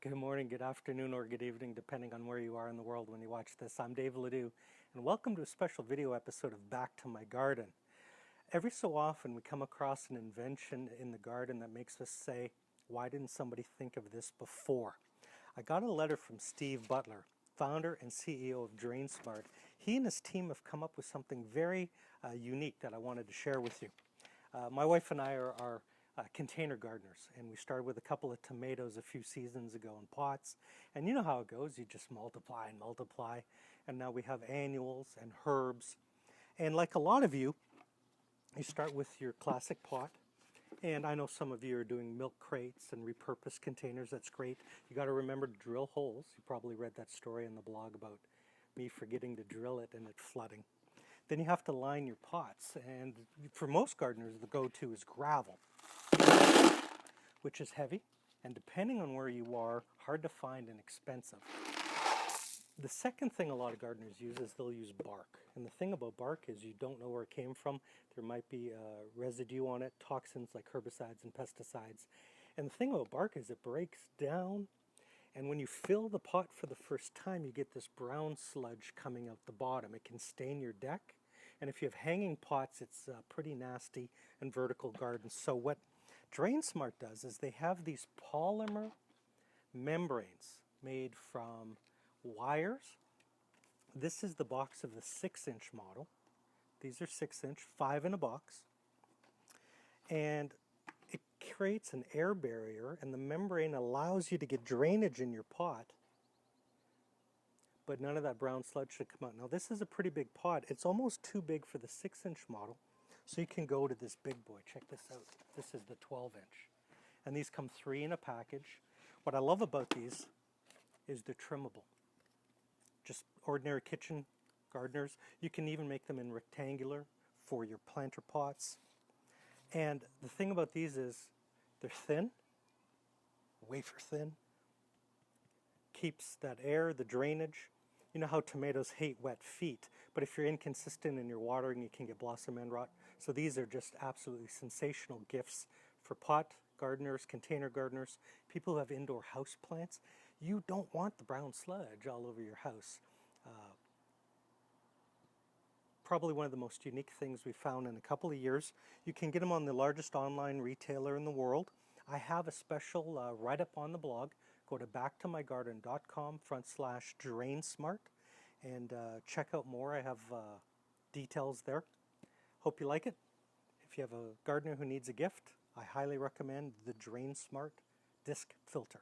Good morning, good afternoon, or good evening, depending on where you are in the world when you watch this. I'm Dave Ledoux, and welcome to a special video episode of Back to My Garden. Every so often we come across an invention in the garden that makes us say, why didn't somebody think of this before? I got a letter from Steve Butler, founder and CEO of DrainSmart. He and his team have come up with something very unique that I wanted to share with you. My wife and I are container gardeners, and we started with a couple of tomatoes a few seasons ago in pots, and you know how it goes, you just multiply and multiply, and now we have annuals and herbs. And like a lot of you start with your classic pot, and I know some of you are doing milk crates and repurposed containers. That's great. You got to remember to drill holes. You probably read that story in the blog about me forgetting to drill it and it flooding. Then you have to line your pots, and for most gardeners the go-to is gravel, which is heavy and, depending on where you are, hard to find and expensive. The second thing a lot of gardeners use is they'll use bark, and the thing about bark is you don't know where it came from. There might be residue on it, toxins like herbicides and pesticides, and the thing about bark is it breaks down, and when you fill the pot for the first time you get this brown sludge coming out the bottom. It can stain your deck, and if you have hanging pots it's pretty nasty in vertical gardens. So what DrainSmart does is they have these polymer membranes made from wires. This is the box of the 6-inch model. These are 6-inch, 5 in a box, and it creates an air barrier, and the membrane allows you to get drainage in your pot, but none of that brown sludge should come out. Now this is a pretty big pot. It's almost too big for the 6-inch model, so you can go to this big boy. Check this out. This is the 12-inch. And these come 3 in a package. What I love about these is they're trimmable. Just ordinary kitchen gardeners. You can even make them in rectangular for your planter pots. And the thing about these is they're thin, wafer thin, keeps that air, the drainage. You know how tomatoes hate wet feet, but if you're inconsistent in your watering, you can get blossom end rot. So these are just absolutely sensational gifts for pot gardeners, container gardeners, people who have indoor house plants. You don't want the brown sludge all over your house. Probably one of the most unique things we've found in a couple of years. You can get them on the largest online retailer in the world. I have a special write-up on the blog. Go to backtomygarden.com/DrainSmart and check out more. I have details there. Hope you like it. If you have a gardener who needs a gift, I highly recommend the DrainSmart disc filter.